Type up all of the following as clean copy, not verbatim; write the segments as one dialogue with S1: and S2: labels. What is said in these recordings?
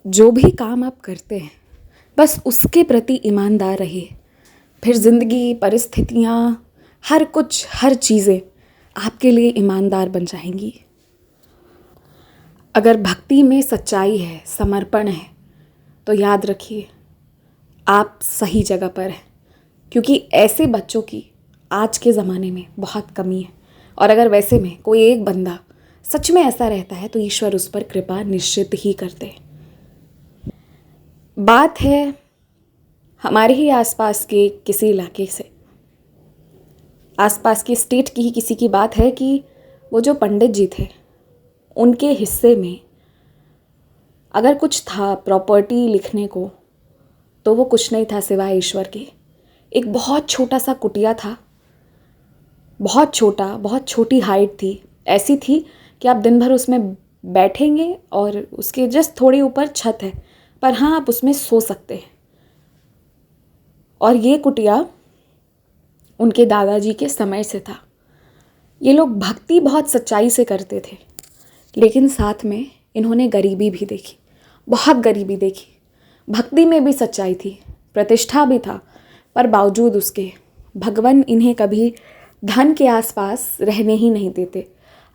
S1: जो भी काम आप करते हैं बस उसके प्रति ईमानदार रहिए, फिर ज़िंदगी, परिस्थितियाँ, हर कुछ, हर चीज़ें आपके लिए ईमानदार बन जाएंगी। अगर भक्ति में सच्चाई है, समर्पण है, तो याद रखिए आप सही जगह पर हैं, क्योंकि ऐसे बच्चों की आज के ज़माने में बहुत कमी है। और अगर वैसे में कोई एक बंदा सच में ऐसा रहता है तो ईश्वर उस पर कृपा निश्चित ही करते हैं। बात है हमारे ही आसपास के किसी इलाके से, आसपास की स्टेट की ही किसी की बात है कि वो जो पंडित जी थे उनके हिस्से में अगर कुछ था प्रॉपर्टी लिखने को, तो वो कुछ नहीं था सिवाय ईश्वर के। एक बहुत छोटा सा कुटिया था, बहुत छोटा, बहुत छोटी हाइट थी, ऐसी थी कि आप दिन भर उसमें बैठेंगे और उसके जस्ट थोड़ी ऊपर छत है, पर हाँ आप उसमें सो सकते हैं। और ये कुटिया उनके दादाजी के समय से था। ये लोग भक्ति बहुत सच्चाई से करते थे, लेकिन साथ में इन्होंने गरीबी भी देखी, बहुत गरीबी देखी। भक्ति में भी सच्चाई थी, प्रतिष्ठा भी था, पर बावजूद उसके भगवान इन्हें कभी धन के आसपास रहने ही नहीं देते।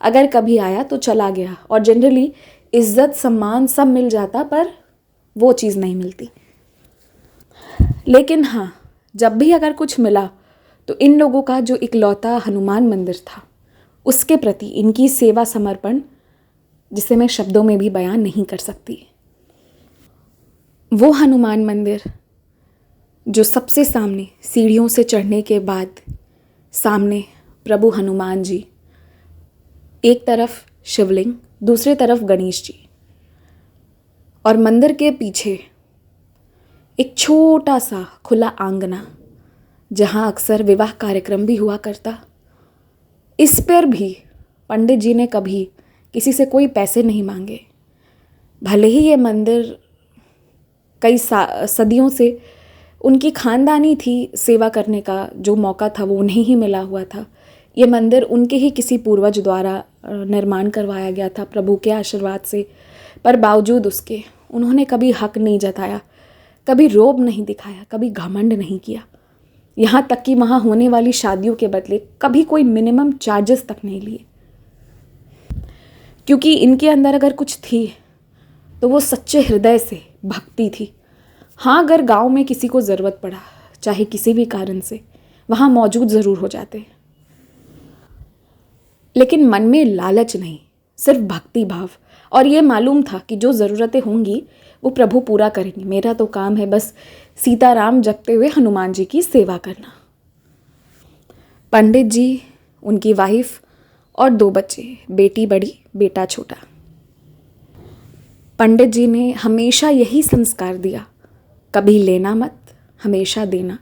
S1: अगर कभी आया तो चला गया, और जनरली इज्जत सम्मान सब मिल जाता, पर वो चीज़ नहीं मिलती। लेकिन हाँ, जब भी अगर कुछ मिला तो इन लोगों का जो इकलौता हनुमान मंदिर था उसके प्रति इनकी सेवा समर्पण, जिसे मैं शब्दों में भी बयान नहीं कर सकती। वो हनुमान मंदिर जो सबसे सामने सीढ़ियों से चढ़ने के बाद सामने प्रभु हनुमान जी, एक तरफ शिवलिंग, दूसरे तरफ गणेश जी, और मंदिर के पीछे एक छोटा सा खुला आंगना जहाँ अक्सर विवाह कार्यक्रम भी हुआ करता। इस पर भी पंडित जी ने कभी किसी से कोई पैसे नहीं मांगे। भले ही ये मंदिर कई सदियों से उनकी खानदानी थी, सेवा करने का जो मौका था वो उन्हें ही मिला हुआ था। ये मंदिर उनके ही किसी पूर्वज द्वारा निर्माण करवाया गया था प्रभु के आशीर्वाद से, पर बावजूद उसके उन्होंने कभी हक नहीं जताया, कभी रोब नहीं दिखाया, कभी घमंड नहीं किया। यहाँ तक कि वहाँ होने वाली शादियों के बदले कभी कोई मिनिमम चार्जेस तक नहीं लिए, क्योंकि इनके अंदर अगर कुछ थी तो वो सच्चे हृदय से भक्ति थी। हाँ, अगर गांव में किसी को ज़रूरत पड़ा, चाहे किसी भी कारण से, वहाँ मौजूद ज़रूर हो जाते, लेकिन मन में लालच नहीं, सिर्फ भक्ति भाव। और ये मालूम था कि जो ज़रूरतें होंगी वो प्रभु पूरा करेंगे। मेरा तो काम है बस सीताराम जपते हुए हनुमान जी की सेवा करना। पंडित जी, उनकी वाइफ और 2 बच्चे, बेटी बड़ी बेटा छोटा। पंडित जी ने हमेशा यही संस्कार दिया, कभी लेना मत, हमेशा देना।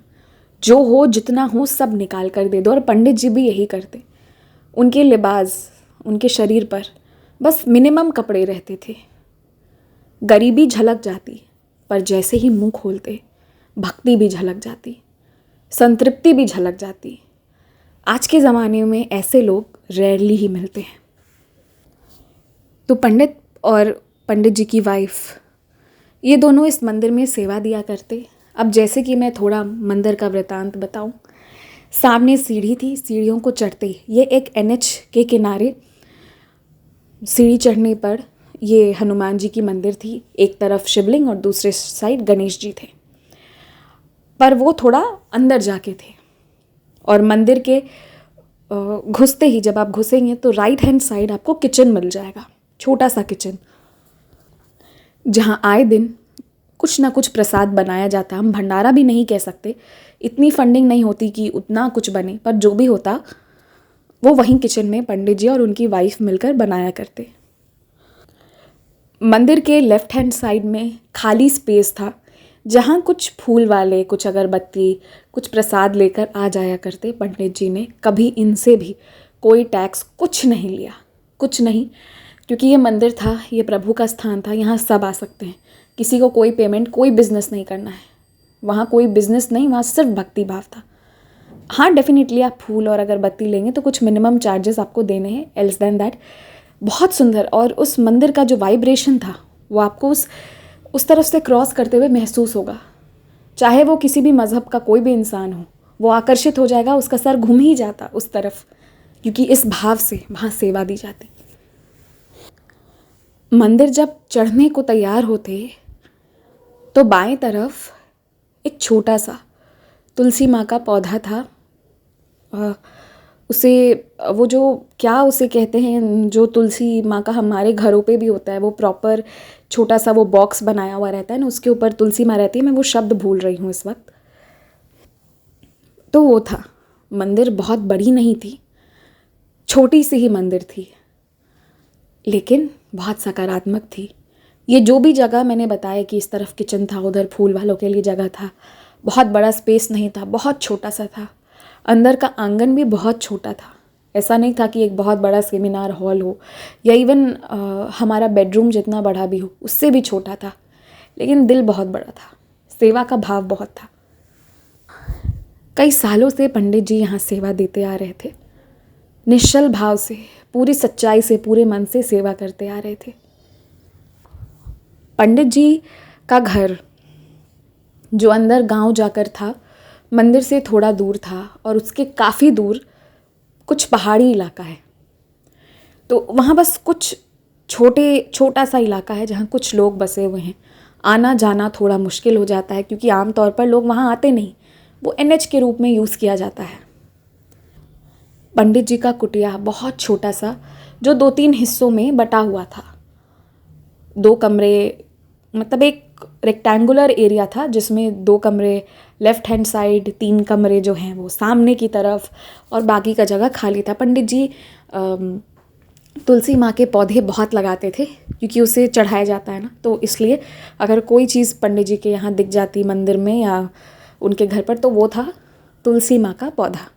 S1: जो हो, जितना हो, सब निकाल कर दे दो। और पंडित जी भी यही करते। उनके लिबास, उनके शरीर पर बस मिनिमम कपड़े रहते थे। गरीबी झलक जाती, पर जैसे ही मुंह खोलते भक्ति भी झलक जाती, संतृप्ति भी झलक जाती। आज के ज़माने में ऐसे लोग रेयरली ही मिलते हैं। तो पंडित और पंडित जी की वाइफ, ये दोनों इस मंदिर में सेवा दिया करते। अब जैसे कि मैं थोड़ा मंदिर का वृतांत बताऊं, सामने सीढ़ी थी, सीढ़ियों को चढ़ते ये एक NH के किनारे सीढ़ी चढ़ने पर ये हनुमान जी की मंदिर थी। एक तरफ शिवलिंग और दूसरे साइड गणेश जी थे, पर वो थोड़ा अंदर जाके थे। और मंदिर के घुसते ही, जब आप घुसेंगे तो राइट हैंड साइड आपको किचन मिल जाएगा, छोटा सा किचन, जहाँ आए दिन कुछ ना कुछ प्रसाद बनाया जाता। हम भंडारा भी नहीं कह सकते, इतनी फंडिंग नहीं होती कि उतना कुछ बने, पर जो भी होता वो वहीं किचन में पंडित जी और उनकी वाइफ मिलकर बनाया करते। मंदिर के लेफ़्ट हैंड साइड में खाली स्पेस था, जहाँ कुछ फूल वाले, कुछ अगरबत्ती, कुछ प्रसाद लेकर आ जाया करते। पंडित जी ने कभी इनसे भी कोई टैक्स कुछ नहीं लिया, कुछ नहीं, क्योंकि ये मंदिर था, ये प्रभु का स्थान था, यहाँ सब आ सकते हैं। किसी को कोई पेमेंट, कोई बिज़नेस नहीं करना है। वहाँ कोई बिज़नेस नहीं, वहाँ सिर्फ भक्ति भाव था। हाँ, डेफिनेटली आप फूल और अगरबत्ती लेंगे तो कुछ मिनिमम चार्जेस आपको देने हैं, एल्स देन दैट बहुत सुंदर। और उस मंदिर का जो वाइब्रेशन था वो आपको उस तरफ से क्रॉस करते हुए महसूस होगा। चाहे वो किसी भी मज़हब का कोई भी इंसान हो, वो आकर्षित हो जाएगा, उसका सर घूम ही जाता उस तरफ, क्योंकि इस भाव से वहाँ सेवा दी जाती। मंदिर जब चढ़ने को तैयार होते तो बाएं तरफ एक छोटा सा तुलसी माँ का पौधा था। उसे वो जो क्या उसे कहते हैं, जो तुलसी माँ का हमारे घरों पे भी होता है, वो प्रॉपर छोटा सा वो बॉक्स बनाया हुआ रहता है ना, उसके ऊपर तुलसी माँ रहती है। मैं वो शब्द भूल रही हूँ इस वक्त। तो वो था। मंदिर बहुत बड़ी नहीं थी, छोटी सी ही मंदिर थी, लेकिन बहुत सकारात्मक थी। ये जो भी जगह मैंने बताया कि इस तरफ किचन था, उधर फूल वालों के लिए जगह था, बहुत बड़ा स्पेस नहीं था, बहुत छोटा सा था। अंदर का आंगन भी बहुत छोटा था। ऐसा नहीं था कि एक बहुत बड़ा सेमिनार हॉल हो या इवन हमारा बेडरूम जितना बड़ा भी हो, उससे भी छोटा था। लेकिन दिल बहुत बड़ा था, सेवा का भाव बहुत था। कई सालों से पंडित जी यहाँ सेवा देते आ रहे थे, निश्चल भाव से, पूरी सच्चाई से, पूरे मन से सेवा करते आ रहे थे। पंडित जी का घर जो अंदर गांव जाकर था, मंदिर से थोड़ा दूर था, और उसके काफ़ी दूर कुछ पहाड़ी इलाका है। तो वहाँ बस कुछ छोटा सा इलाका है जहाँ कुछ लोग बसे हुए हैं। आना जाना थोड़ा मुश्किल हो जाता है, क्योंकि आमतौर पर लोग वहाँ आते नहीं, वो NH के रूप में यूज़ किया जाता है। पंडित जी का कुटिया बहुत छोटा सा, जो 2-3 हिस्सों में बटा हुआ था। 2 कमरे, मतलब एक रेक्टेंगुलर एरिया था जिसमें 2 कमरे लेफ़्ट हैंड साइड, 3 कमरे जो हैं वो सामने की तरफ, और बाकी का जगह खाली था। पंडित जी तुलसी माँ के पौधे बहुत लगाते थे, क्योंकि उसे चढ़ाया जाता है ना, तो इसलिए अगर कोई चीज़ पंडित जी के यहाँ दिख जाती मंदिर में या उनके घर पर, तो वो था तुलसी माँ का पौधा।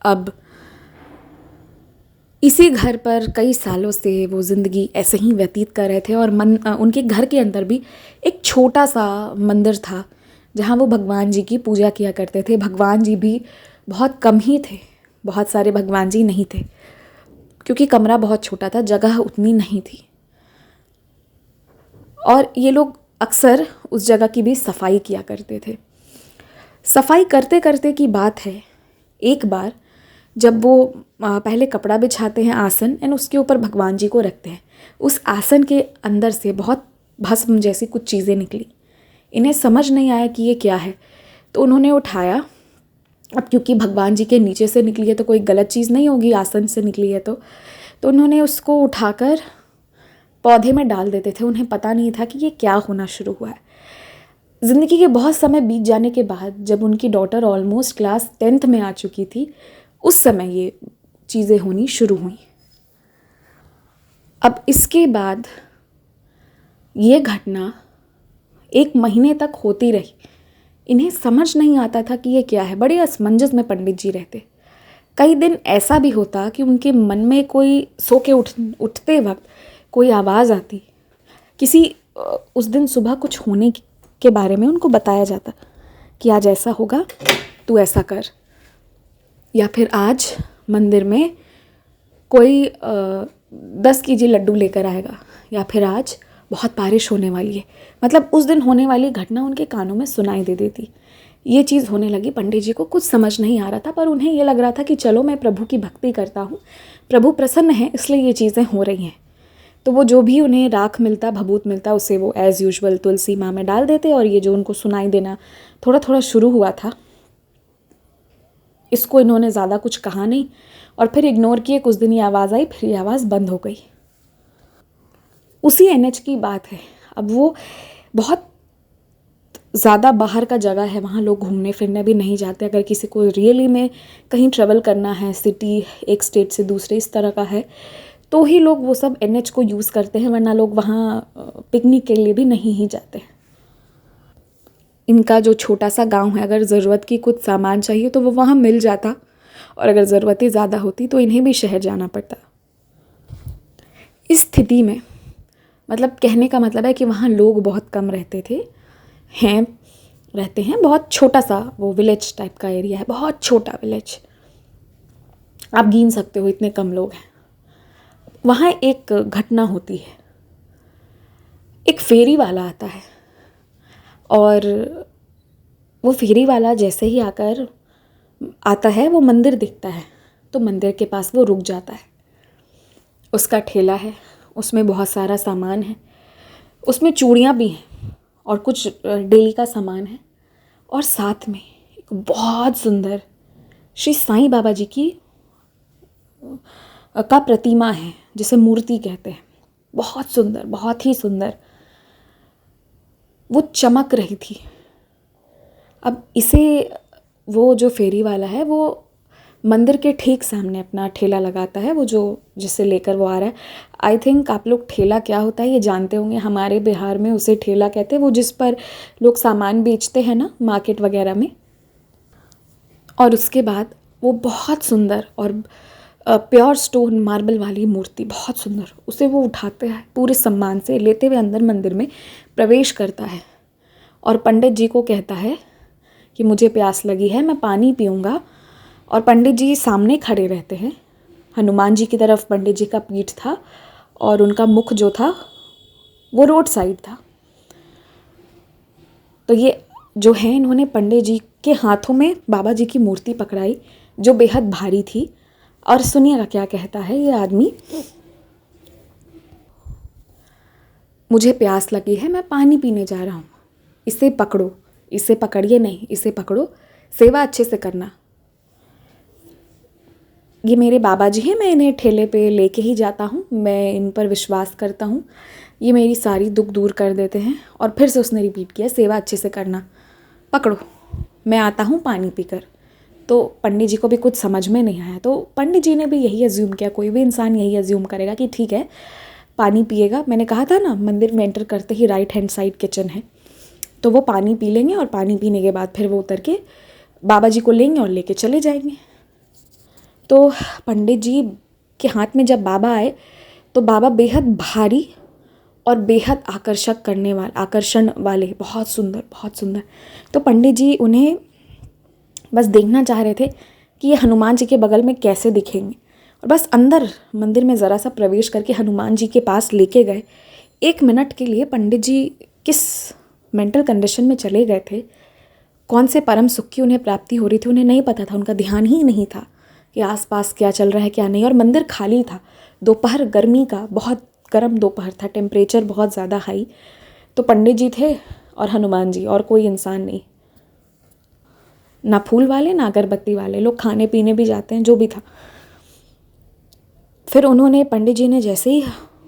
S1: अब इसी घर पर कई सालों से वो ज़िंदगी ऐसे ही व्यतीत कर रहे थे, और उनके घर के अंदर भी एक छोटा सा मंदिर था जहाँ वो भगवान जी की पूजा किया करते थे। भगवान जी भी बहुत कम ही थे, बहुत सारे भगवान जी नहीं थे, क्योंकि कमरा बहुत छोटा था, जगह उतनी नहीं थी। और ये लोग अक्सर उस जगह की भी सफाई किया करते थे। सफाई करते करते की बात है, एक बार जब वो पहले कपड़ा बिछाते हैं, आसन, एंड उसके ऊपर भगवान जी को रखते हैं, उस आसन के अंदर से बहुत भस्म जैसी कुछ चीज़ें निकली। इन्हें समझ नहीं आया कि ये क्या है, तो उन्होंने उठाया। अब क्योंकि भगवान जी के नीचे से निकली है तो कोई गलत चीज़ नहीं होगी, आसन से निकली है तो उन्होंने उसको उठाकर पौधे में डाल देते थे। उन्हें पता नहीं था कि ये क्या होना शुरू हुआ है। ज़िंदगी के बहुत समय बीत जाने के बाद, जब उनकी डॉटर ऑलमोस्ट क्लास 10th में आ चुकी थी, उस समय ये चीज़ें होनी शुरू हुई। अब इसके बाद ये घटना 1 महीने तक होती रही। इन्हें समझ नहीं आता था कि ये क्या है। बड़े असमंजस में पंडित जी रहते। कई दिन ऐसा भी होता कि उनके मन में कोई सो के उठते वक्त कोई आवाज़ आती, उस दिन सुबह कुछ होने के बारे में उनको बताया जाता कि आज ऐसा होगा, तू ऐसा कर, या फिर आज मंदिर में कोई 10 kg लड्डू लेकर आएगा, या फिर आज बहुत बारिश होने वाली है। मतलब उस दिन होने वाली घटना उनके कानों में सुनाई दे देती। ये चीज़ होने लगी। पंडित जी को कुछ समझ नहीं आ रहा था, पर उन्हें ये लग रहा था कि चलो, मैं प्रभु की भक्ति करता हूँ, प्रभु प्रसन्न है, इसलिए ये चीज़ें हो रही हैं। तो वो जो भी उन्हें राख मिलता, भभूत मिलता, उसे वो एज़ यूजुअल तुलसी माँ में डाल देते, और ये जो उनको सुनाई देना थोड़ा थोड़ा शुरू हुआ था, इसको इन्होंने ज़्यादा कुछ कहा नहीं, और फिर इग्नोर किए। कुछ दिन ये आवाज़ आई, फिर ये आवाज़ बंद हो गई। उसी NH की बात है। अब वो बहुत ज़्यादा बाहर का जगह है, वहाँ लोग घूमने फिरने भी नहीं जाते। अगर किसी को रियली में कहीं ट्रेवल करना है, सिटी एक स्टेट से दूसरे इस तरह का है, तो ही लोग वो सब NH को यूज़ करते हैं, वरना लोग वहाँ पिकनिक के लिए भी नहीं ही जाते हैं। इनका जो छोटा सा गांव है, अगर ज़रूरत की कुछ सामान चाहिए तो वो वहाँ मिल जाता, और अगर ज़रूरतें ज़्यादा होती तो इन्हें भी शहर जाना पड़ता। इस स्थिति में, मतलब कहने का मतलब है कि वहाँ लोग बहुत कम रहते थे, रहते हैं। बहुत छोटा सा वो विलेज टाइप का एरिया है, बहुत छोटा विलेज, आप गिन सकते हो, इतने कम लोग हैं। वहाँ एक घटना होती है। फेरी वाला आता है और वो फेरी वाला जैसे ही आता है वो मंदिर दिखता है, तो मंदिर के पास वो रुक जाता है। उसका ठेला है, उसमें बहुत सारा सामान है, उसमें चूड़ियाँ भी हैं और कुछ डेली का सामान है, और साथ में एक बहुत सुंदर श्री साईं बाबा जी की का प्रतिमा है, जिसे मूर्ति कहते हैं। बहुत सुंदर, बहुत ही सुंदर वो चमक रही थी। अब इसे वो जो फेरी वाला है वो मंदिर के ठीक सामने अपना ठेला लगाता है, वो जो जिसे लेकर वो आ रहा है। आई थिंक आप लोग ठेला क्या होता है ये जानते होंगे। हमारे बिहार में उसे ठेला कहते हैं, वो जिस पर लोग सामान बेचते हैं ना, मार्केट वगैरह में। और उसके बाद वो बहुत सुंदर और प्योर स्टोन मार्बल वाली मूर्ति, बहुत सुंदर, उसे वो उठाते हैं पूरे सम्मान से, लेते हुए अंदर मंदिर में प्रवेश करता है और पंडित जी को कहता है कि मुझे प्यास लगी है, मैं पानी पीऊँगा। और पंडित जी सामने खड़े रहते हैं। हनुमान जी की तरफ पंडित जी का पीठ था और उनका मुख जो था वो रोड साइड था। तो ये जो है, इन्होंने पंडित जी के हाथों में बाबा जी की मूर्ति पकड़ाई जो बेहद भारी थी। और सुनिएगा क्या कहता है ये आदमी, मुझे प्यास लगी है, मैं पानी पीने जा रहा हूँ, इसे पकड़ो। इसे पकड़िए नहीं, इसे पकड़ो, सेवा अच्छे से करना। ये मेरे बाबा जी हैं, मैं इन्हें ठेले पे लेके ही जाता हूँ, मैं इन पर विश्वास करता हूँ, ये मेरी सारी दुख दूर कर देते हैं। और फिर से उसने रिपीट किया, सेवा अच्छे से करना, पकड़ो, मैं आता हूँ पानी पीकर। तो पंडित जी को भी कुछ समझ में नहीं आया, तो पंडित जी ने भी यही अज्यूम किया, कोई भी इंसान यही अज्यूम करेगा कि ठीक है पानी पिएगा। मैंने कहा था ना, मंदिर में एंटर करते ही राइट हैंड साइड किचन है, तो वो पानी पी लेंगे और पानी पीने के बाद फिर वो उतर के बाबा जी को लेंगे और लेके चले जाएंगे। तो पंडित जी के हाथ में जब बाबा आए तो बाबा बेहद भारी और बेहद आकर्षण वाले, बहुत सुंदर, बहुत सुंदर। तो पंडित जी उन्हें बस देखना चाह रहे थे कि ये हनुमान जी के बगल में कैसे दिखेंगे, और बस अंदर मंदिर में ज़रा सा प्रवेश करके हनुमान जी के पास लेके गए। 1 मिनट के लिए पंडित जी किस मेंटल कंडीशन में चले गए थे, कौन से परम सुख की उन्हें प्राप्ति हो रही थी, उन्हें नहीं पता था। उनका ध्यान ही नहीं था कि आसपास क्या चल रहा है क्या नहीं। और मंदिर खाली था, दोपहर, गर्मी का बहुत गर्म दोपहर था, टेम्परेचर बहुत ज़्यादा हाई। तो पंडित जी थे और हनुमान जी, और कोई इंसान नहीं, ना फूल वाले ना अगरबत्ती वाले। लोग खाने पीने भी जाते हैं, जो भी था। फिर उन्होंने, पंडित जी ने जैसे ही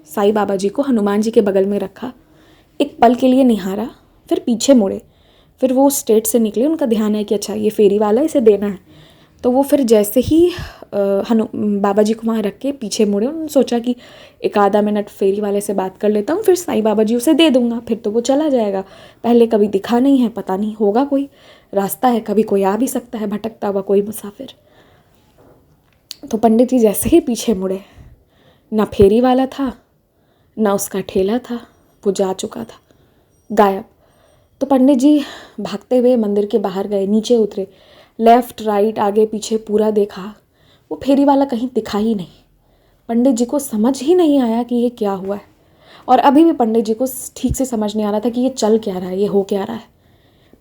S1: साईं बाबा जी को हनुमान जी के बगल में रखा, एक पल के लिए निहारा, फिर पीछे मुड़े, फिर वो स्टेट से निकले। उनका ध्यान है कि अच्छा ये फेरी वाला, इसे देना है। तो वो फिर जैसे ही बाबा जी को वहाँ रख के पीछे मुड़े, उन्होंने सोचा कि 1 आधा मिनट फेरी वाले से बात कर लेता हूँ, फिर साईं बाबा जी उसे दे दूँगा, फिर तो वो चला जाएगा। पहले कभी दिखा नहीं है, पता नहीं होगा कोई रास्ता है, कभी कोई आ भी सकता है भटकता हुआ कोई मुसाफिर। तो पंडित जी जैसे ही पीछे मुड़े, ना फेरी वाला था ना उसका ठेला था, वो जा चुका था, गायब। तो पंडित जी भागते हुए मंदिर के बाहर गए, नीचे उतरे, लेफ़्ट राइट आगे पीछे पूरा देखा, वो फेरी वाला कहीं दिखा ही नहीं। पंडित जी को समझ ही नहीं आया कि ये क्या हुआ है, और अभी भी पंडित जी को ठीक से समझ नहीं आ रहा था कि ये चल क्या रहा है, ये हो क्या रहा है।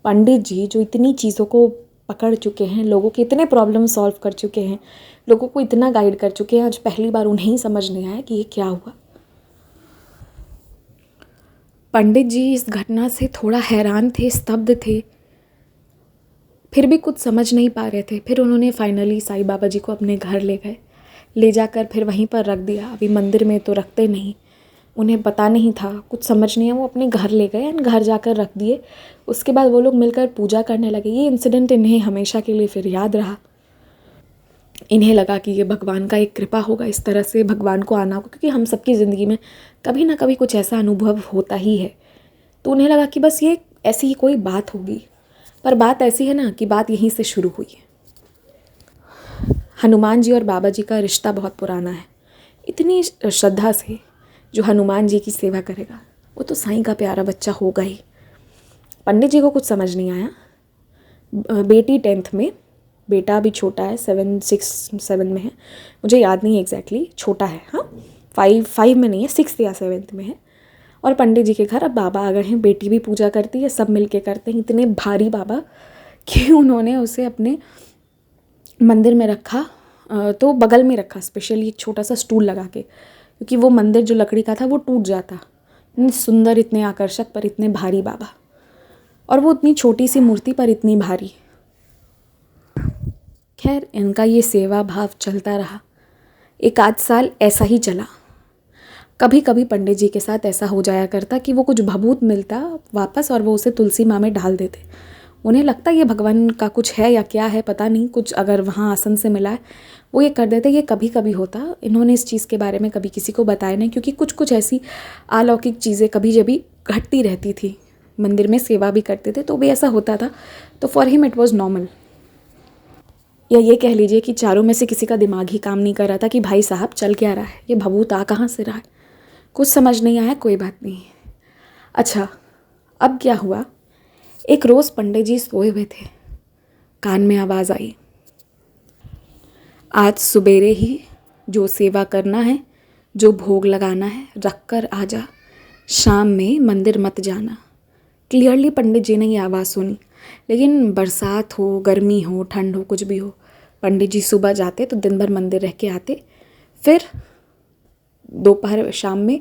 S1: पंडित जी जो इतनी चीज़ों को पकड़ चुके हैं, लोगों के इतने प्रॉब्लम सॉल्व कर चुके हैं, लोगों को इतना गाइड कर चुके हैं, आज पहली बार उन्हें ही समझ नहीं आया कि ये क्या हुआ। पंडित जी इस घटना से थोड़ा हैरान थे, स्तब्ध थे, फिर भी कुछ समझ नहीं पा रहे थे। फिर उन्होंने फाइनली साईं बाबा जी को अपने घर ले गए, ले जाकर फिर वहीं पर रख दिया। अभी मंदिर में तो रखते नहीं, उन्हें पता नहीं था, कुछ समझ नहीं है, वो अपने घर ले गए, घर जाकर रख दिए। उसके बाद वो लोग मिलकर पूजा करने लगे। ये इंसिडेंट इन्हें हमेशा के लिए फिर याद रहा। इन्हें लगा कि ये भगवान का एक कृपा होगा, इस तरह से भगवान को आना होगा, क्योंकि हम सबकी ज़िंदगी में कभी ना कभी कुछ ऐसा अनुभव होता ही है। तो उन्हें लगा कि बस ये ऐसी ही कोई बात होगी। पर बात ऐसी है ना कि बात यहीं से शुरू हुई है। हनुमान जी और बाबा जी का रिश्ता बहुत पुराना है। इतनी श्रद्धा से जो हनुमान जी की सेवा करेगा वो तो साईं का प्यारा बच्चा होगा ही। पंडित जी को कुछ समझ नहीं आया। बेटी 10th में, बेटा अभी छोटा है, 6-7 में है, मुझे याद नहीं है एग्जैक्टली, छोटा है, हाँ 5 में नहीं है, 6th या 7th में है। और पंडित जी के घर अब बाबा आ गए हैं, बेटी भी पूजा करती है, सब मिलके करते हैं। इतने भारी बाबा कि उन्होंने उसे अपने मंदिर में रखा, तो बगल में रखा स्पेशली एक छोटा सा स्टूल लगा के, क्योंकि वो मंदिर जो लकड़ी का था वो टूट जाता। इतने सुंदर, इतने आकर्षक, पर इतने भारी बाबा, और वो इतनी छोटी सी मूर्ति पर इतनी भारी। खैर, इनका ये सेवा भाव चलता रहा। एक आध साल ऐसा ही चला। कभी कभी पंडित जी के साथ ऐसा हो जाया करता कि वो कुछ भभूत मिलता वापस और वो उसे तुलसी माँ में डाल देते। उन्हें लगता ये भगवान का कुछ है या क्या है पता नहीं, कुछ अगर वहाँ आसन से मिला है वो ये कर देते। ये कभी कभी होता। इन्होंने इस चीज़ के बारे में कभी किसी को बताया नहीं, क्योंकि कुछ कुछ ऐसी अलौकिक चीज़ें कभी जभी घटती रहती थी। मंदिर में सेवा भी करते थे तो भी ऐसा होता था, तो for him it was normal. या ये कह लीजिए कि चारों में से किसी का दिमाग ही काम नहीं कर रहा था कि भाई साहब चल क्या रहा है, ये भभूत आ कहाँ से रहा है। कुछ समझ नहीं आया, कोई बात नहीं। अच्छा, अब क्या हुआ, एक रोज़ पंडित जी सोए हुए थे, कान में आवाज़ आई, आज सवेरे ही जो सेवा करना है, जो भोग लगाना है रख कर आ जा, शाम में मंदिर मत जाना। क्लियरली पंडित जी ने ये आवाज़ सुनी, लेकिन बरसात हो, गर्मी हो, ठंड हो, कुछ भी हो, पंडित जी सुबह जाते तो दिन भर मंदिर रह के आते, फिर दोपहर शाम में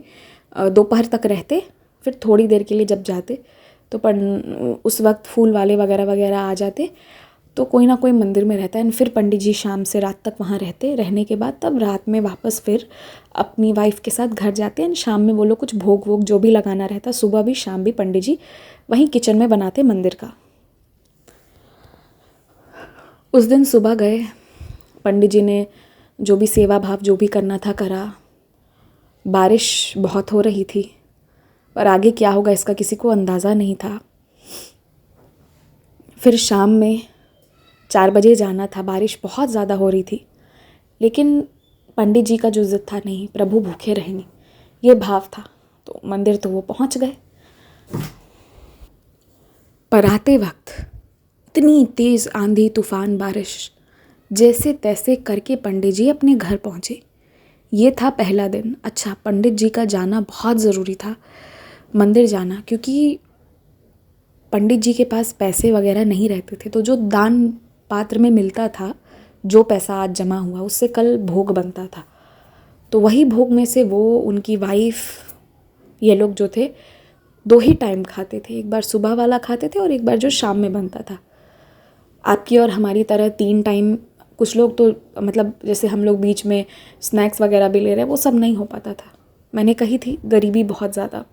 S1: दोपहर तक रहते, फिर थोड़ी देर के लिए जब जाते तो उस वक्त फूल वाले वगैरह वगैरह आ जाते, तो कोई ना कोई मंदिर में रहता है। फिर पंडित जी शाम से रात तक वहाँ रहते, रहने के बाद तब रात में वापस फिर अपनी वाइफ के साथ घर जाते हैं। शाम में वो लोग कुछ भोग वोग जो भी लगाना रहता, सुबह भी शाम भी पंडित जी वहीं किचन में बनाते मंदिर का। उस दिन सुबह गए, पंडित जी ने जो भी सेवा भाव जो भी करना था करा। बारिश बहुत हो रही थी, पर आगे क्या होगा इसका किसी को अंदाज़ा नहीं था। फिर शाम में 4 बजे जाना था, बारिश बहुत ज़्यादा हो रही थी, लेकिन पंडित जी का जो ज़िद था, नहीं प्रभु भूखे रहेंगे, ये भाव था, तो मंदिर तो वो पहुंच गए। पर आते वक्त इतनी तेज़ आंधी तूफान बारिश, जैसे तैसे करके पंडित जी अपने घर पहुँचे। ये था पहला दिन। अच्छा, पंडित जी का जाना बहुत ज़रूरी था, मंदिर जाना, क्योंकि पंडित जी के पास पैसे वगैरह नहीं रहते थे, तो जो दान पात्र में मिलता था, जो पैसा आज जमा हुआ उससे कल भोग बनता था, तो वही भोग में से वो, उनकी वाइफ, ये लोग जो थे 2 ही टाइम खाते थे। एक बार सुबह वाला खाते थे और एक बार जो शाम में बनता था। आपकी और हमारी तरह 3 टाइम, कुछ लोग तो मतलब जैसे हम लोग बीच में स्नैक्स वगैरह भी ले रहे हैं, वो सब नहीं हो पाता था। मैंने कही थी गरीबी बहुत ज़्यादा,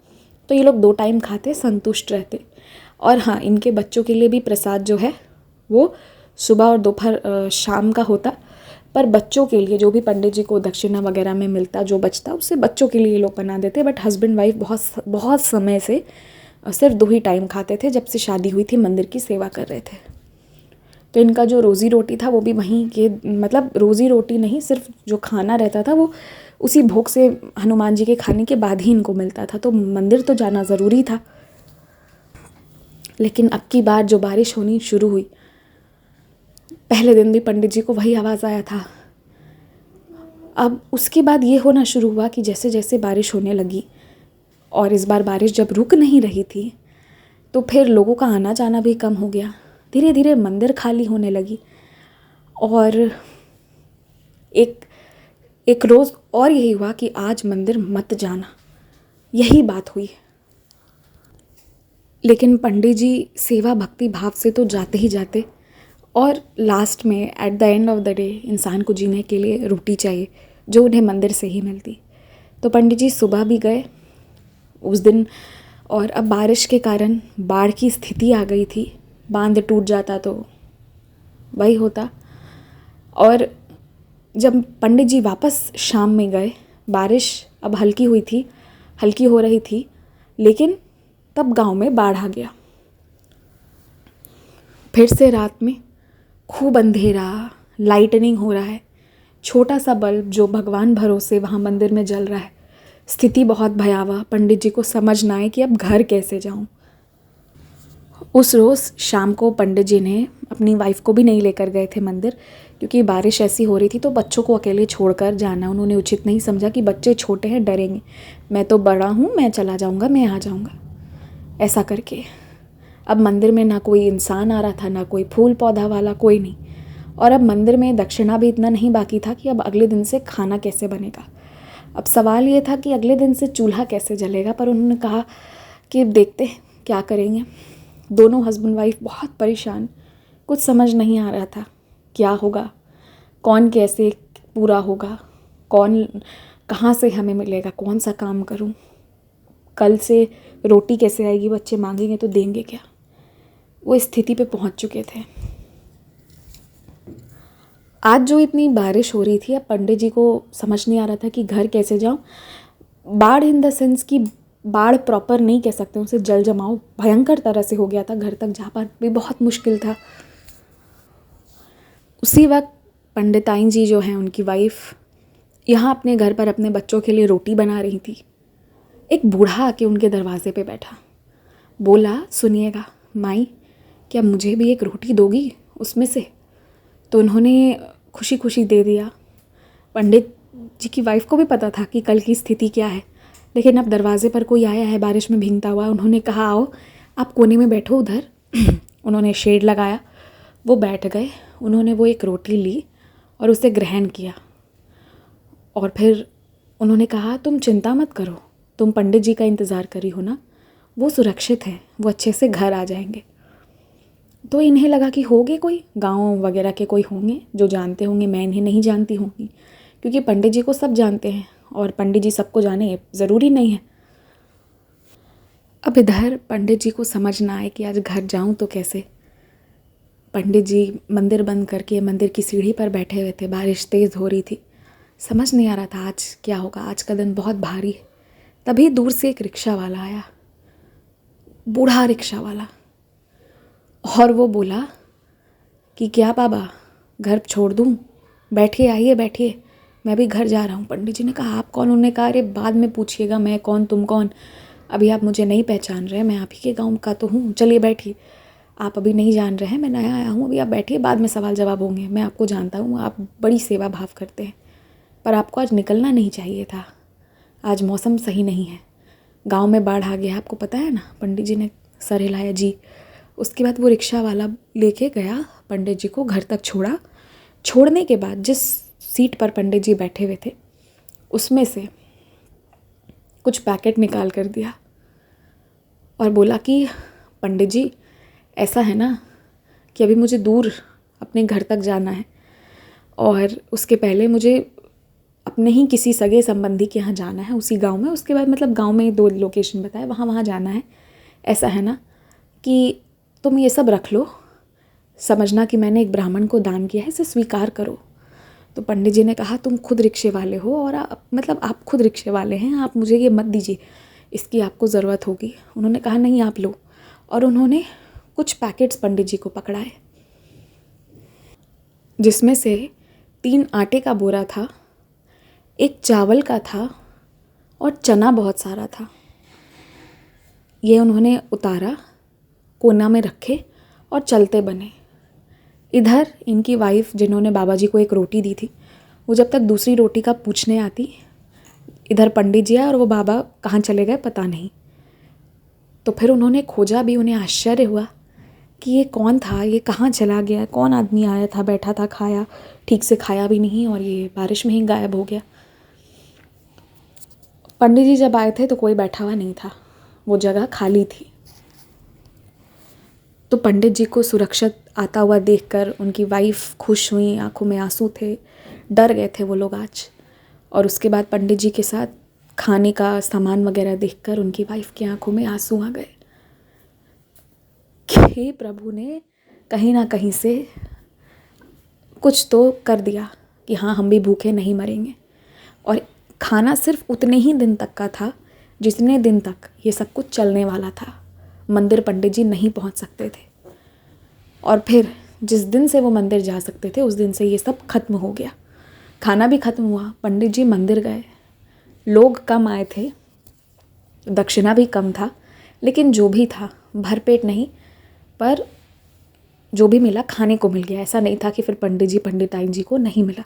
S1: तो ये लोग 2 टाइम खाते, संतुष्ट रहते। और हाँ, इनके बच्चों के लिए भी प्रसाद जो है वो सुबह और दोपहर शाम का होता, पर बच्चों के लिए जो भी पंडित जी को दक्षिणा वगैरह में मिलता, जो बचता, उससे बच्चों के लिए लोग बना देते। बट हस्बैंड वाइफ बहुत बहुत समय से सिर्फ 2 ही टाइम खाते थे, जब से शादी हुई थी, मंदिर की सेवा कर रहे थे। तो इनका जो रोज़ी रोटी था वो भी वहीं के, मतलब रोज़ी रोटी नहीं, सिर्फ जो खाना रहता था वो उसी भोग से हनुमान जी के खाने के बाद ही इनको मिलता था। तो मंदिर तो जाना ज़रूरी था। लेकिन अब की बार जो बारिश होनी शुरू हुई, पहले दिन भी पंडित जी को वही आवाज़ आया था। अब उसके बाद ये होना शुरू हुआ कि जैसे जैसे बारिश होने लगी, और इस बार बारिश जब रुक नहीं रही थी, तो फिर लोगों का आना जाना भी कम हो गया। धीरे धीरे मंदिर खाली होने लगी, और एक रोज़ और यही हुआ कि आज मंदिर मत जाना, यही बात हुई। लेकिन पंडित जी सेवा भक्ति भाव से तो जाते ही जाते, और लास्ट में at the end of the day इंसान को जीने के लिए रोटी चाहिए, जो उन्हें मंदिर से ही मिलती। तो पंडित जी सुबह भी गए उस दिन, और अब बारिश के कारण बाढ़ की स्थिति आ गई थी, बांध टूट जाता तो वही होता। और जब पंडित जी वापस शाम में गए, बारिश अब हल्की हुई थी, हल्की हो रही थी, लेकिन तब गांव में बाढ़ आ गया। फिर से रात में खूब अंधेरा, लाइटनिंग हो रहा है, छोटा सा बल्ब जो भगवान भरोसे वहाँ मंदिर में जल रहा है। स्थिति बहुत भयावह, पंडित जी को समझ ना आए कि अब घर कैसे जाऊँ। उस रोज़ शाम को पंडित जी ने अपनी वाइफ को भी नहीं लेकर गए थे मंदिर, क्योंकि बारिश ऐसी हो रही थी तो बच्चों को अकेले छोड़कर जाना उन्होंने उचित नहीं समझा कि बच्चे छोटे हैं, डरेंगे। मैं तो बड़ा हूँ, मैं चला जाऊँगा, मैं आ जाऊँगा, ऐसा करके। अब मंदिर में ना कोई इंसान आ रहा था, ना कोई फूल पौधा वाला, कोई नहीं। और अब मंदिर में दक्षिणा भी इतना नहीं बाकी था कि अब अगले दिन से खाना कैसे बनेगा। अब सवाल ये था कि अगले दिन से चूल्हा कैसे जलेगा, पर उन्होंने कहा कि देखते हैं क्या करेंगे। दोनों हस्बैंड वाइफ बहुत परेशान, कुछ समझ नहीं आ रहा था क्या होगा, कौन कैसे पूरा होगा, कौन कहाँ से हमें मिलेगा, कौन सा काम करूं, कल से रोटी कैसे आएगी, बच्चे मांगेंगे तो देंगे क्या। वो स्थिति पे पहुंच चुके थे। आज जो इतनी बारिश हो रही थी, अब पंडित जी को समझ नहीं आ रहा था कि घर कैसे जाऊं। बाढ़ इन द सेंस कि बाढ़ प्रॉपर नहीं कह सकते, उसे जल जमाव भयंकर तरह से हो गया था, घर तक जा पाना भी बहुत मुश्किल था। उसी वक्त पंडिताइन जी जो हैं, उनकी वाइफ यहाँ अपने घर पर अपने बच्चों के लिए रोटी बना रही थी। एक बूढ़ा आके उनके दरवाजे पे बैठा, बोला, सुनिएगा माई, क्या मुझे भी एक रोटी दोगी उसमें से? तो उन्होंने खुशी खुशी दे दिया। पंडित जी की वाइफ को भी पता था कि कल की स्थिति क्या है, लेकिन अब दरवाजे पर कोई आया है बारिश में भीगता हुआ। उन्होंने कहा, आओ आप कोने में बैठो उधर। उन्होंने शेड लगाया, वो बैठ गए। उन्होंने वो एक रोटी ली और उसे ग्रहण किया और फिर उन्होंने कहा, तुम चिंता मत करो, तुम पंडित जी का इंतज़ार करी हो ना, वो सुरक्षित हैं, वो अच्छे से घर आ जाएंगे। तो इन्हें लगा कि होंगे कोई गांव वगैरह के कोई होंगे जो जानते होंगे, मैं इन्हें नहीं जानती होंगी, क्योंकि पंडित जी को सब जानते हैं और पंडित जी सबको जाने ज़रूरी नहीं है। अब इधर पंडित जी को समझ ना आए कि आज घर जाऊं तो कैसे। पंडित जी मंदिर बंद करके मंदिर की सीढ़ी पर बैठे हुए थे, बारिश तेज़ हो रही थी, समझ नहीं आ रहा था आज क्या होगा, आज का दिन बहुत भारी है। तभी दूर से एक रिक्शा वाला आया, बूढ़ा रिक्शा वाला, और वो बोला कि क्या बाबा घर छोड़ दूँ, बैठिए, आइए बैठिए, मैं भी घर जा रहा हूँ। पंडित जी ने कहा, आप कौन? उन्होंने कहा, अरे बाद में पूछिएगा मैं कौन तुम कौन, अभी आप मुझे नहीं पहचान रहे, मैं आप ही के गाँव का तो हूँ, चलिए बैठिए। आप अभी नहीं जान रहे हैं, मैं नया आया हूँ, अभी आप बैठिए, बाद में सवाल जवाब होंगे। मैं आपको जानता हूँ, आप बड़ी सेवा भाव करते हैं, पर आपको आज निकलना नहीं चाहिए था, आज मौसम सही नहीं है, गांव में बाढ़ आ गया, आपको पता है ना। पंडित जी ने सर हिलाया, जी। उसके बाद वो रिक्शा वाला लेके गया, पंडित जी को घर तक छोड़ा। छोड़ने के बाद जिस सीट पर पंडित जी बैठे हुए थे, उसमें से कुछ पैकेट निकाल कर दिया और बोला कि पंडित जी, ऐसा है ना कि अभी मुझे दूर अपने घर तक जाना है और उसके पहले मुझे अपने ही किसी सगे संबंधी के यहाँ जाना है, उसी गांव में। उसके बाद मतलब गांव में 2 लोकेशन बताए, वहाँ जाना है। ऐसा है ना कि तुम ये सब रख लो, समझना कि मैंने एक ब्राह्मण को दान किया है, इसे स्वीकार करो। तो पंडित जी ने कहा, तुम खुद रिक्शे वाले हो और आप खुद रिक्शे वाले हैं, आप मुझे ये मत दीजिए, इसकी आपको ज़रूरत होगी। उन्होंने कहा, नहीं आप लो। और उन्होंने कुछ पैकेट्स पंडित जी को पकड़ाए, जिसमें से 3 आटे का बोरा था, 1 चावल का था और चना बहुत सारा था। ये उन्होंने उतारा, कोना में रखे और चलते बने। इधर इनकी वाइफ, जिन्होंने बाबा जी को एक रोटी दी थी, वो जब तक दूसरी रोटी का पूछने आती, इधर पंडित जी आए और वो बाबा कहाँ चले गए पता नहीं। तो फिर उन्होंने खोजा भी, उन्हें आश्चर्य हुआ कि ये कौन था, ये कहाँ चला गया, कौन आदमी आया था, बैठा था, खाया, ठीक से खाया भी नहीं और ये बारिश में ही गायब हो गया। पंडित जी जब आए थे तो कोई बैठा हुआ नहीं था, वो जगह खाली थी। तो पंडित जी को सुरक्षित आता हुआ देखकर उनकी वाइफ खुश हुई, आंखों में आंसू थे, डर गए थे वो लोग आज। और उसके बाद पंडित जी के साथ खाने का सामान वगैरह देखकर उनकी वाइफ की आंखों में आंसू आ गए कि प्रभु ने कहीं ना कहीं से कुछ तो कर दिया कि हाँ, हम भी भूखे नहीं मरेंगे। और खाना सिर्फ उतने ही दिन तक का था जितने दिन तक ये सब कुछ चलने वाला था। मंदिर पंडित जी नहीं पहुंच सकते थे और फिर जिस दिन से वो मंदिर जा सकते थे उस दिन से ये सब खत्म हो गया। खाना भी खत्म हुआ, पंडित जी मंदिर गए, लोग कम आए थे, दक्षिणा भी कम था, लेकिन जो भी था भरपेट नहीं, पर जो भी मिला खाने को मिल गया। ऐसा नहीं था कि फिर पंडित जी पंडिताइन जी को नहीं मिला।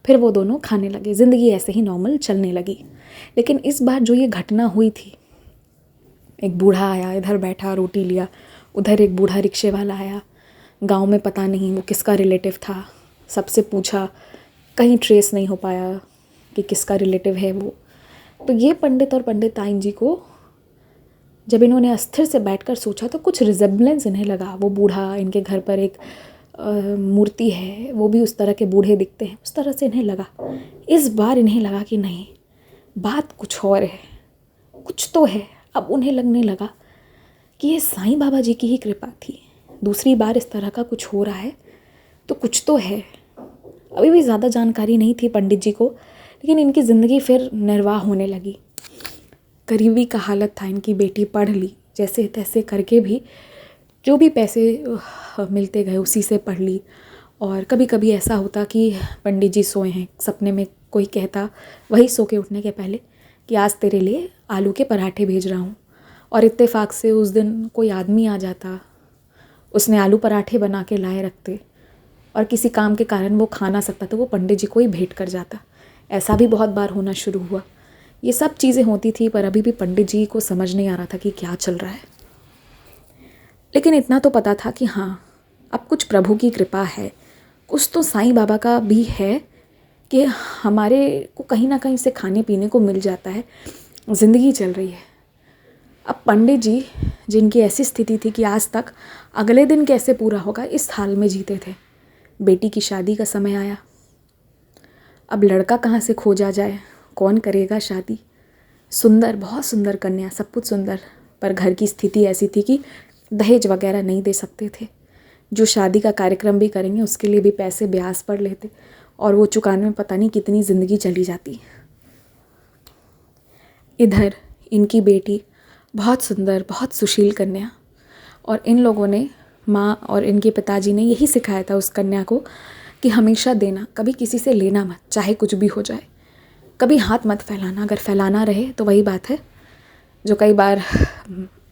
S1: फिर वो दोनों खाने लगे, ज़िंदगी ऐसे ही नॉर्मल चलने लगी। लेकिन इस बार जो ये घटना हुई थी, एक बूढ़ा आया, इधर बैठा रोटी लिया, उधर एक बूढ़ा रिक्शे वाला आया, गांव में पता नहीं वो किसका रिलेटिव था, सबसे पूछा, कहीं ट्रेस नहीं हो पाया कि किसका रिलेटिव है वो। तो ये पंडित और पंडिताइन जी को जब इन्होंने अस्थिर से बैठकर सोचा तो कुछ रिजेम्बलेंस इन्हें लगा। वो बूढ़ा, इनके घर पर एक मूर्ति है, वो भी उस तरह के बूढ़े दिखते हैं, उस तरह से इन्हें लगा। इस बार इन्हें लगा कि नहीं, बात कुछ और है, कुछ तो है। अब उन्हें लगने लगा कि ये साईं बाबा जी की ही कृपा थी। दूसरी बार इस तरह का कुछ हो रहा है तो कुछ तो है। अभी भी ज़्यादा जानकारी नहीं थी पंडित जी को, लेकिन इनकी ज़िंदगी फिर निर्वाह होने लगी। गरीबी का हालत था, इनकी बेटी पढ़ ली जैसे तैसे करके भी, जो भी पैसे मिलते गए उसी से पढ़ ली। और कभी कभी ऐसा होता कि पंडित जी सोए हैं, सपने में कोई कहता वही सो के उठने के पहले कि आज तेरे लिए आलू के पराठे भेज रहा हूँ, और इत्तेफाक से उस दिन कोई आदमी आ जाता, उसने आलू पराठे बना के लाए रखते, और किसी काम के कारण वो खा ना सकता तो वो पंडित जी को ही भेंट कर जाता। ऐसा भी बहुत बार होना शुरू हुआ। ये सब चीज़ें होती थी, पर अभी भी पंडित जी को समझ नहीं आ रहा था कि क्या चल रहा है। लेकिन इतना तो पता था कि हाँ, अब कुछ प्रभु की कृपा है, कुछ तो साईं बाबा का भी है कि हमारे को कहीं ना कहीं से खाने पीने को मिल जाता है, ज़िंदगी चल रही है। अब पंडित जी, जिनकी ऐसी स्थिति थी कि आज तक अगले दिन कैसे पूरा होगा इस हाल में जीते थे, बेटी की शादी का समय आया। अब लड़का कहाँ से खोजा जाए, कौन करेगा शादी? सुंदर, बहुत सुंदर कन्या, सब कुछ सुंदर, पर घर की स्थिति ऐसी थी कि दहेज वगैरह नहीं दे सकते थे। जो शादी का कार्यक्रम भी करेंगे उसके लिए भी पैसे ब्याज पर लेते, और वो चुकाने में पता नहीं कितनी ज़िंदगी चली जाती। इधर इनकी बेटी बहुत सुंदर, बहुत सुशील कन्या, और इन लोगों ने, माँ और इनके पिताजी ने यही सिखाया था उस कन्या को कि हमेशा देना, कभी किसी से लेना मत, चाहे कुछ भी हो जाए। कभी हाथ मत फैलाना, अगर फैलाना रहे तो वही बात है जो कई बार,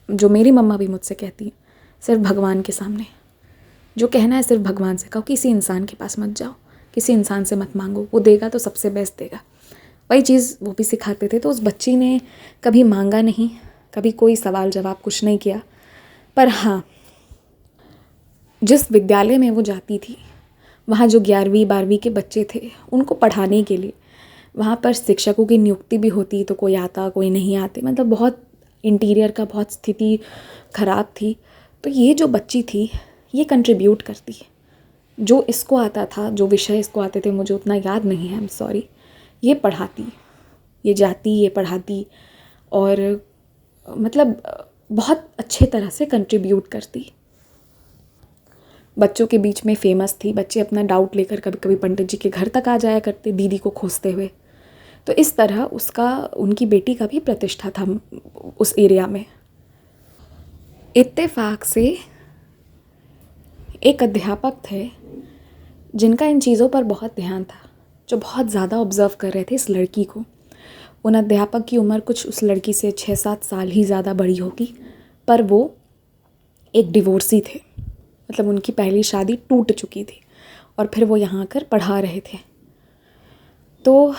S1: जो मेरी मम्मा भी मुझसे कहती हैं, सिर्फ भगवान के सामने जो कहना है सिर्फ भगवान से कहो, किसी इंसान के पास मत जाओ, किसी इंसान से मत मांगो, वो देगा तो सबसे बेस्ट देगा। वही चीज़ वो भी सिखाते थे। तो उस बच्ची ने कभी मांगा नहीं, कभी कोई सवाल जवाब कुछ नहीं किया। पर हाँ, जिस विद्यालय में वो जाती थी, वहाँ जो 11वीं 12वीं के बच्चे थे उनको पढ़ाने के लिए वहाँ पर शिक्षकों की नियुक्ति भी होती, तो कोई आता कोई नहीं आते, मतलब बहुत इंटीरियर का बहुत स्थिति ख़राब थी। तो ये जो बच्ची थी ये कंट्रीब्यूट करती है, जो इसको आता था, जो विषय इसको आते थे, मुझे उतना याद नहीं है, आई एम सॉरी, ये पढ़ाती, ये जाती, ये पढ़ाती, और मतलब बहुत अच्छे तरह से कंट्रीब्यूट करती। बच्चों के बीच में फेमस थी, बच्चे अपना डाउट लेकर कभी कभी पंडित जी के घर तक आ जाया करते दीदी को खोजते हुए। तो इस तरह उसका, उनकी बेटी का भी प्रतिष्ठा था उस एरिया में। इत्तेफाक से एक अध्यापक थे जिनका इन चीज़ों पर बहुत ध्यान था, जो बहुत ज़्यादा ऑब्ज़र्व कर रहे थे इस लड़की को। उन अध्यापक की उम्र कुछ उस लड़की से 6-7 साल ही ज़्यादा बड़ी होगी, पर वो एक डिवोर्सी थे, मतलब उनकी पहली शादी टूट चुकी थी और फिर वो यहाँ आकर पढ़ा रहे थे। तो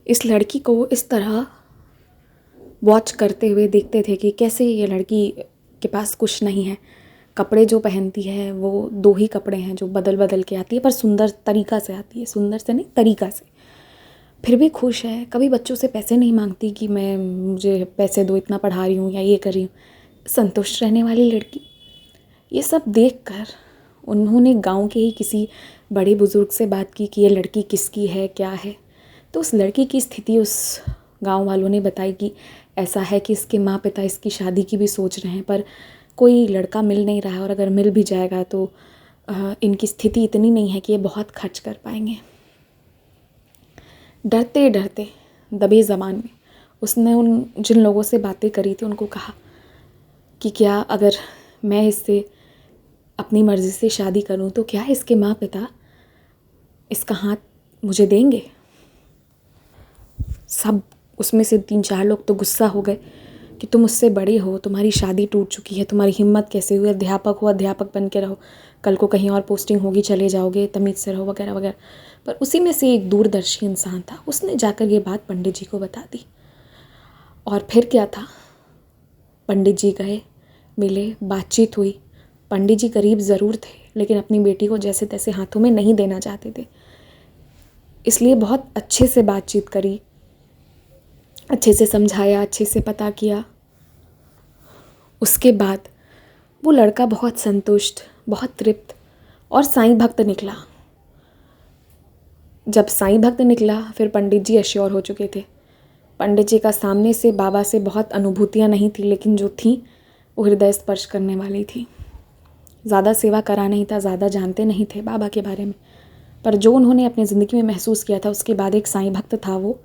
S1: इस लड़की को इस तरह वॉच करते हुए देखते थे कि कैसे ये लड़की के पास कुछ नहीं है, कपड़े जो पहनती है वो 2 ही कपड़े हैं जो बदल बदल के आती है, पर सुंदर तरीक़ा से आती है, सुंदर से नहीं तरीक़ा से, फिर भी खुश है। कभी बच्चों से पैसे नहीं मांगती कि मुझे पैसे दो, इतना पढ़ा रही हूँ या ये कर रही हूँ, संतुष्ट रहने वाली लड़की। ये सब देखकर उन्होंने गांव के ही किसी बड़े बुज़ुर्ग से बात की कि ये लड़की किसकी है, क्या है। तो उस लड़की की स्थिति उस गांव वालों ने बताई कि ऐसा है कि इसके माँ पिता इसकी शादी की भी सोच रहे हैं, पर कोई लड़का मिल नहीं रहा है, और अगर मिल भी जाएगा तो इनकी स्थिति इतनी नहीं है कि ये बहुत खर्च कर पाएंगे। डरते डरते दबे ज़बान में उसने उन जिन लोगों से बातें करी थी उनको कहा कि क्या अगर मैं इससे अपनी मर्ज़ी से शादी करूं तो क्या इसके माँ पिता इसका हाथ मुझे देंगे। सब उसमें से 3-4 लोग तो गुस्सा हो गए, कि तुम उससे बड़े हो, तुम्हारी शादी टूट चुकी है, तुम्हारी हिम्मत कैसे हुई, अध्यापक हो, अध्यापक बन के रहो, कल को कहीं और पोस्टिंग होगी चले जाओगे, तमीज़ से रहो वगैरह वगैरह। पर उसी में से एक दूरदर्शी इंसान था, उसने जाकर ये बात पंडित जी को बता दी। और फिर क्या था, पंडित जी गए, मिले, बातचीत हुई। पंडित जी गरीब ज़रूर थे, लेकिन अपनी बेटी को जैसे तैसे हाथों में नहीं देना चाहते थे, इसलिए बहुत अच्छे से बातचीत करी, अच्छे से समझाया, अच्छे से पता किया। उसके बाद वो लड़का बहुत संतुष्ट, बहुत तृप्त और साईं भक्त निकला। जब साईं भक्त निकला, फिर पंडित जी एश्योर हो चुके थे। पंडित जी का सामने से बाबा से बहुत अनुभूतियाँ नहीं थी, लेकिन जो थी वो हृदय स्पर्श करने वाली थी। ज़्यादा सेवा करा नहीं था, ज़्यादा जानते नहीं थे बाबा के बारे में, पर जो उन्होंने अपनी ज़िंदगी में महसूस किया था, उसके बाद एक साईं भक्त था वो।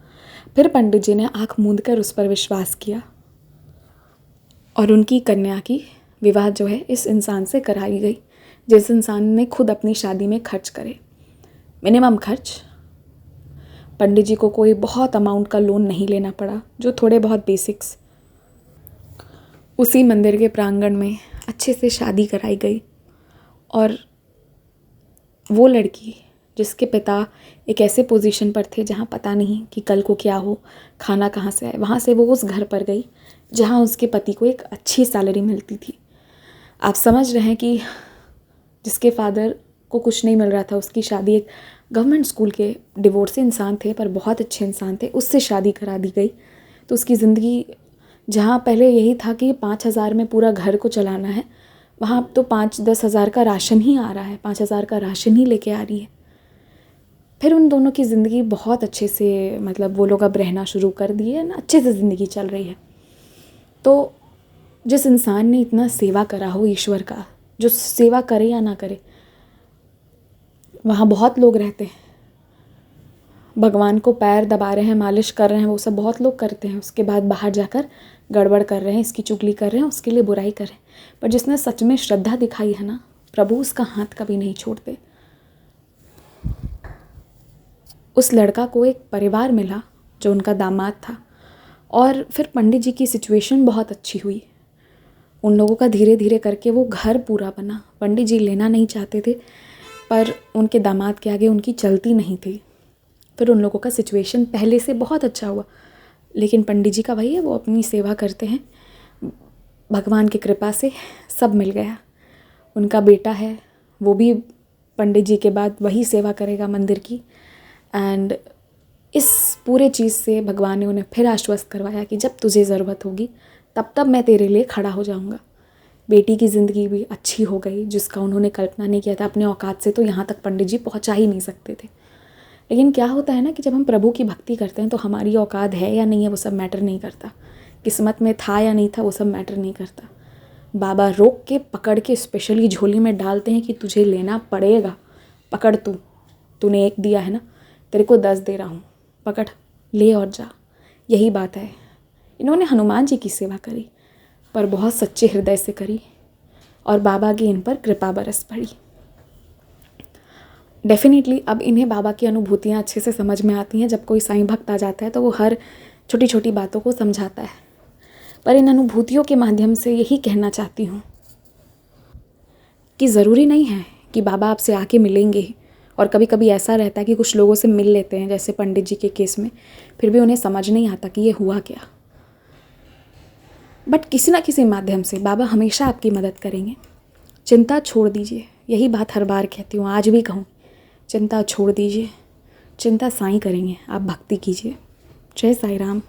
S1: फिर पंडित जी ने आँख मूंद कर उस पर विश्वास किया और उनकी कन्या की विवाह जो है इस इंसान से कराई गई, जिस इंसान ने खुद अपनी शादी में खर्च करे, मिनिमम खर्च। पंडित जी को कोई बहुत अमाउंट का लोन नहीं लेना पड़ा, जो थोड़े बहुत बेसिक्स। उसी मंदिर के प्रांगण में अच्छे से शादी कराई गई। और वो लड़की जिसके पिता एक ऐसे पोजीशन पर थे जहाँ पता नहीं कि कल को क्या हो, खाना कहाँ से आए, वहाँ से वो उस घर पर गई जहाँ उसके पति को एक अच्छी सैलरी मिलती थी। आप समझ रहे हैं कि जिसके फादर को कुछ नहीं मिल रहा था, उसकी शादी एक गवर्नमेंट स्कूल के डिवोर्सी इंसान थे पर बहुत अच्छे इंसान थे, उससे शादी करा दी गई। तो उसकी ज़िंदगी, जहाँ पहले यही था कि 5,000 में पूरा घर को चलाना है, वहाँ अब तो 5-10 हज़ार का राशन ही आ रहा है, 5,000 का राशन ही लेके आ रही है। फिर उन दोनों की ज़िंदगी बहुत अच्छे से, मतलब वो लोग अब रहना शुरू कर दिए ना, अच्छे से ज़िंदगी चल रही है। तो जिस इंसान ने इतना सेवा करा हो ईश्वर का, जो सेवा करे या ना करे, वहाँ बहुत लोग रहते हैं, भगवान को पैर दबा रहे हैं, मालिश कर रहे हैं, वो सब बहुत लोग करते हैं। उसके बाद बाहर जाकर गड़बड़ कर रहे हैं, इसकी चुगली कर रहे हैं, उसके लिए बुराई कर रहे हैं। पर जिसने सच में श्रद्धा दिखाई है ना, प्रभु उसका हाथ कभी नहीं छोड़ते। उस लड़का को एक परिवार मिला जो उनका दामाद था, और फिर पंडित जी की सिचुएशन बहुत अच्छी हुई। उन लोगों का धीरे धीरे करके वो घर पूरा बना। पंडित जी लेना नहीं चाहते थे, पर उनके दामाद के आगे उनकी चलती नहीं थी। फिर उन लोगों का सिचुएशन पहले से बहुत अच्छा हुआ। लेकिन पंडित जी का वही है, वो अपनी सेवा करते हैं, भगवान की कृपा से सब मिल गया। उनका बेटा है, वो भी पंडित जी के बाद वही सेवा करेगा मंदिर की। एंड इस पूरे चीज़ से भगवान ने उन्हें फिर आश्वस्त करवाया कि जब तुझे ज़रूरत होगी तब मैं तेरे लिए खड़ा हो जाऊंगा। बेटी की ज़िंदगी भी अच्छी हो गई, जिसका उन्होंने कल्पना नहीं किया था। अपने औकात से तो यहाँ तक पंडित जी पहुँचा ही नहीं सकते थे। लेकिन क्या होता है ना कि जब हम प्रभु की भक्ति करते हैं तो हमारी औकात है या नहीं है वो सब मैटर नहीं करता, किस्मत में था या नहीं था वो सब मैटर नहीं करता। बाबा रोक के पकड़ के स्पेशली झोली में डालते हैं कि तुझे लेना पड़ेगा, पकड़, तूने एक दिया है ना, तेरे को 10 दे रहा हूँ, पकड़, ले और जा। यही बात है। इन्होंने हनुमान जी की सेवा करी, पर बहुत सच्चे हृदय से करी, और बाबा की इन पर कृपा बरस पड़ी। डेफिनेटली अब इन्हें बाबा की अनुभूतियाँ अच्छे से समझ में आती हैं। जब कोई साईं भक्त आ जाता है तो वो हर छोटी छोटी बातों को समझाता है। पर इन अनुभूतियों के माध्यम से यही कहना चाहती हूँ कि ज़रूरी नहीं है कि बाबा आपसे आके मिलेंगे। और कभी कभी ऐसा रहता है कि कुछ लोगों से मिल लेते हैं, जैसे पंडित जी के केस में, फिर भी उन्हें समझ नहीं आता कि ये हुआ क्या। बट किसी ना किसी माध्यम से बाबा हमेशा आपकी मदद करेंगे। चिंता छोड़ दीजिए, यही बात हर बार कहती हूँ, आज भी कहूँ, चिंता छोड़ दीजिए, चिंता साईं करेंगे, आप भक्ति कीजिए। जय साईं राम।